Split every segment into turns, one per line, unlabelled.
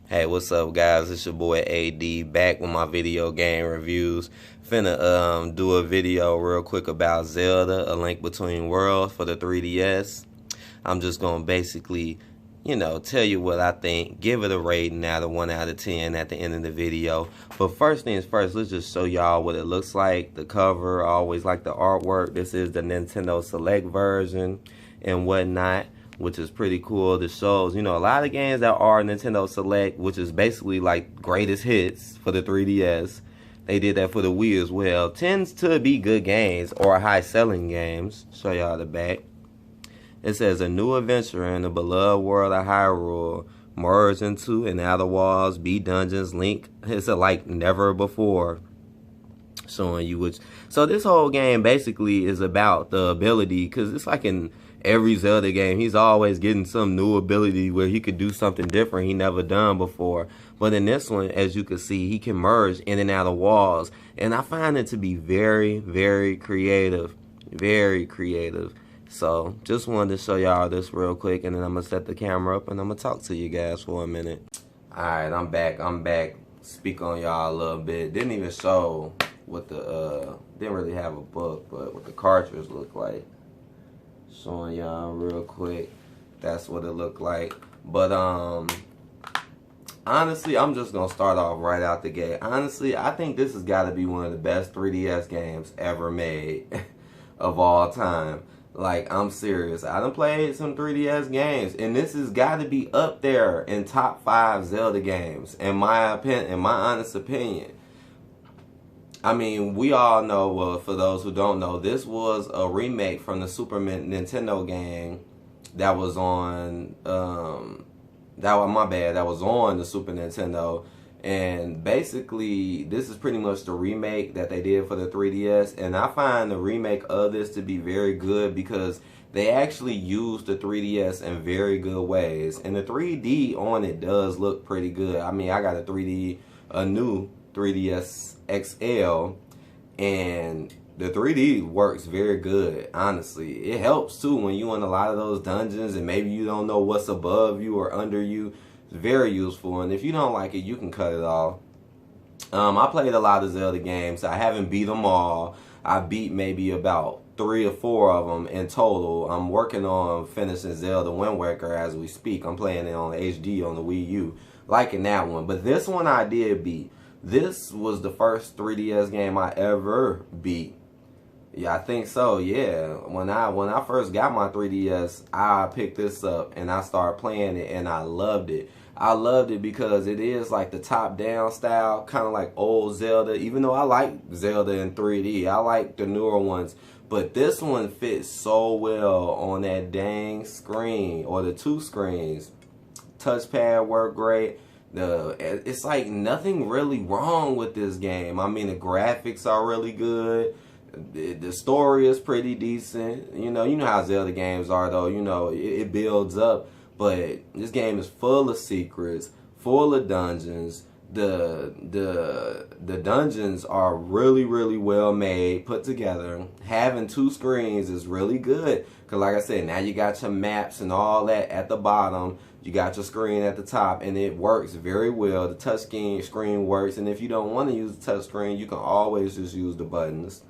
Hey, what's up, guys? It's your boy AD back with my video game reviews. Finna do a video real quick about Zelda: A Link Between Worlds for the 3DS. I'm just gonna basically, tell you what I think. Give it a rating out of 1 out of 10 at the end of the video. But first things first, let's just show y'all what it looks like. The cover, I always like the artwork. This is the Nintendo Select version and whatnot, which is pretty cool. This shows, a lot of games that are Nintendo Select, which is basically like greatest hits for the 3DS. They did that for the Wii as well. Tends to be good games or high selling games. Show y'all the back. It says a new adventure in the beloved world of Hyrule. Merge into and outer walls, beat dungeons, Link. It's like never before. Showing you which. So this whole game basically is about the ability, because it's like in every Zelda game, he's always getting some new ability where he could do something different he never done before. But in this one, as you can see, he can merge in and out of walls. And I find it to be very, very creative. Very creative. So just wanted to show y'all this real quick, and then I'm going to set the camera up and I'm going to talk to you guys for a minute. Alright, I'm back. Speak on y'all a little bit. Didn't even show what the, didn't really have a book, but what the cartridge looked like. Showing y'all real quick. That's what it looked like. But, honestly, I'm just going to start off right out the gate. Honestly, I think this has got to be one of the best 3DS games ever made of all time. Like, I'm serious. I done played some 3DS games, and this has got to be up there in top 5 Zelda games, in my honest opinion. I mean, we all know, well, for those who don't know, this was a remake from the Super Nintendo game that was on, that was on the Super Nintendo. And basically, this is pretty much the remake that they did for the 3DS. And I find the remake of this to be very good because they actually used the 3DS in very good ways. And the 3D on it does look pretty good. I mean, I got a new 3DS XL, and the 3D works very good, honestly. It helps too when you in a lot of those dungeons and maybe you don't know what's above you or under you. Very useful, and if you don't like it, you can cut it off. I played a lot of Zelda games. I haven't beat them all. I beat maybe about 3 or 4 of them in total. I'm working on finishing Zelda Wind Waker as we speak. I'm playing it on HD on the Wii U, liking that one. But this one I did beat. This was the first 3DS game I ever beat. Yeah, I think so. Yeah, when I first got my 3DS, I picked this up and I started playing it, and I loved it. I loved it because it is like the top-down style, kind of like old Zelda. Even though I like Zelda in 3D, I like the newer ones, but this one fits so well on that dang screen, or the 2 screens. Touchpad work great. It's like nothing really wrong with this game. I mean, the graphics are really good. The story is pretty decent. You know how Zelda games are, though. It builds up. But this game is full of secrets, full of dungeons. The dungeons are really, really well made, put together. Having 2 screens is really good. Because like I said, now you got your maps and all that at the bottom. You got your screen at the top, and it works very well. The touch screen works. And if you don't want to use the touch screen, you can always just use the buttons.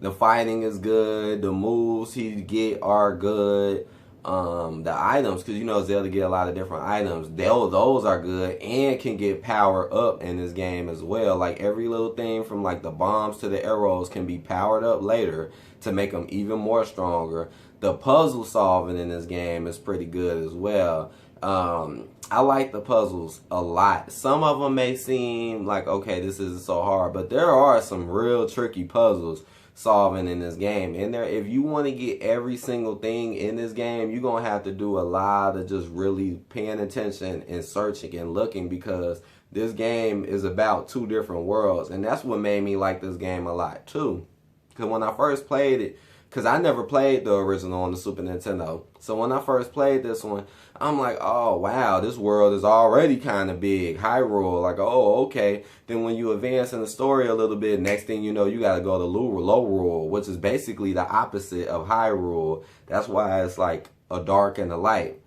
The fighting is good. The moves he get are good. The items, because Zelda get a lot of different items. Those are good and can get power up in this game as well. Like every little thing from like the bombs to the arrows can be powered up later to make them even more stronger. The puzzle solving in this game is pretty good as well. I like the puzzles a lot. Some of them may seem like, okay, this isn't so hard, but there are some real tricky puzzles solving in this game. And if you want to get every single thing in this game, you're going to have to do a lot of just really paying attention and searching and looking, because this game is about 2 different worlds. And that's what made me like this game a lot too. Because when I first played it, because I never played the original on the Super Nintendo. So when I first played this one, I'm like, oh, wow, this world is already kind of big. Hyrule, like, oh, okay. Then when you advance in the story a little bit, next thing you know, you got to go to Lorule, which is basically the opposite of Hyrule. That's why it's like a dark and a light.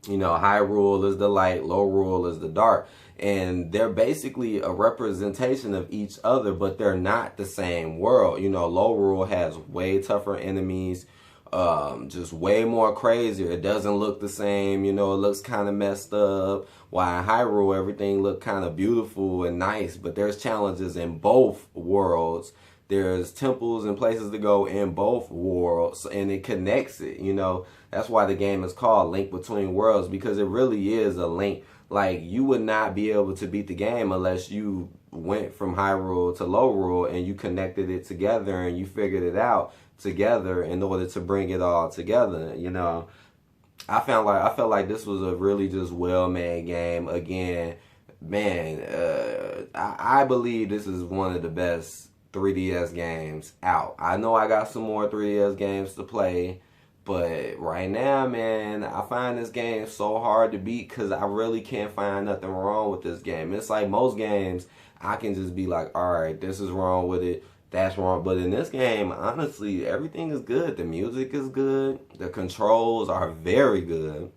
You know, Hyrule is the light, Lorule is the dark. And they're basically a representation of each other, but they're not the same world. You know, Lorule has way tougher enemies, just way more crazier. It doesn't look the same, you know, it looks kind of messed up. While in Hyrule, everything looked kind of beautiful and nice, but there's challenges in both worlds. There's temples and places to go in both worlds, and it connects it, you know. That's why the game is called Link Between Worlds, because it really is a link. Like, you would not be able to beat the game unless you went from Hyrule to Lorule and you connected it together and you figured it out together in order to bring it all together, you know. I felt like this was a really just well-made game. Again, man, I believe this is one of the best 3DS games out. I know I got some more 3DS games to play, but right now, man, I find this game so hard to beat because I really can't find nothing wrong with this game. It's like most games, I can just be like, all right, this is wrong with it, that's wrong. But in this game, honestly, everything is good. The music is good. The controls are very good.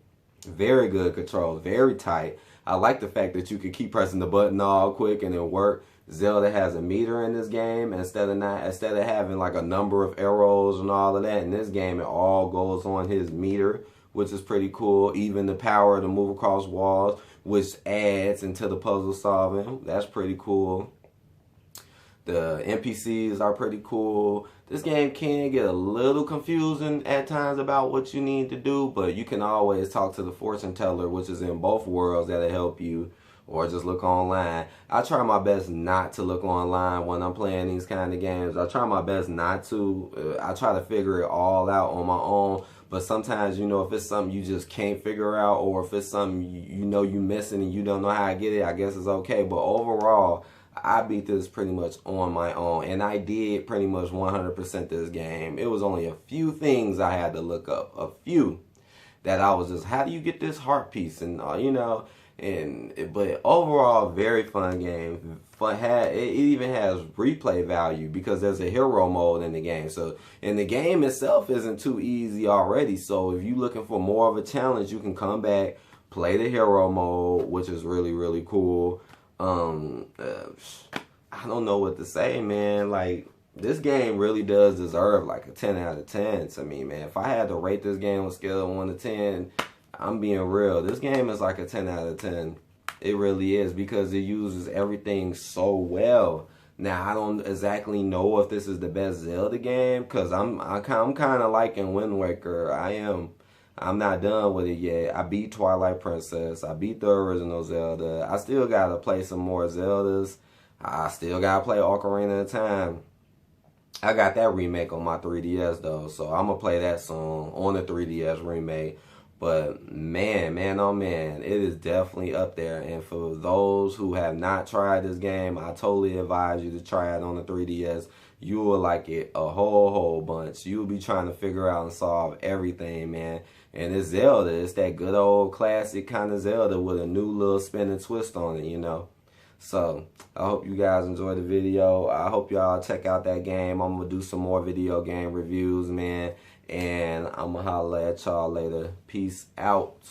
Very good controls, very tight. I like the fact that you can keep pressing the button all quick and it work. Zelda has a meter in this game instead of having like a number of arrows and all of that. In this game, it all goes on his meter, which is pretty cool. Even the power to move across walls, which adds into the puzzle solving. That's pretty cool. The NPCs are pretty cool. This game can get a little confusing at times about what you need to do, but you can always talk to the fortune teller, which is in both worlds, that'll help you, or just look online. I try my best not to look online when I'm playing these kind of games. I try my best not to. I try to figure it all out on my own, but sometimes, you know, if it's something you just can't figure out, or if it's something you know you missing and you don't know how to get it, I guess it's okay. But overall, I beat this pretty much on my own, and I did pretty much 100% this game. It was only a few things I had to look up, a few that I was just, how do you get this heart piece, and you know, but overall, very fun game. It even has replay value because there's a hero mode in the game. So, and the game itself isn't too easy already. So if you're looking for more of a challenge, you can come back, play the hero mode, which is really, really cool. I don't know what to say, man. Like, this game really does deserve like a 10 out of 10 to me, man. If I had to rate this game on a scale of 1 to 10, I'm being real. This game is like a 10 out of 10. It really is, because it uses everything so well. Now, I don't exactly know if this is the best Zelda game, because I'm kind of liking Wind Waker. I'm not done with it yet. I beat Twilight Princess. I beat the original Zelda. I still got to play some more Zeldas. I still got to play Ocarina of Time. I got that remake on my 3DS, though, so I'm going to play that soon on the 3DS remake. But, man, oh, man, it is definitely up there. And for those who have not tried this game, I totally advise you to try it on the 3DS. You will like it a whole bunch. You'll be trying to figure out and solve everything, man. And it's Zelda. It's that good old classic kind of Zelda with a new little spin and twist on it, you know. So, I hope you guys enjoyed the video. I hope y'all check out that game. I'm going to do some more video game reviews, man. And I'm going to holler at y'all later. Peace out.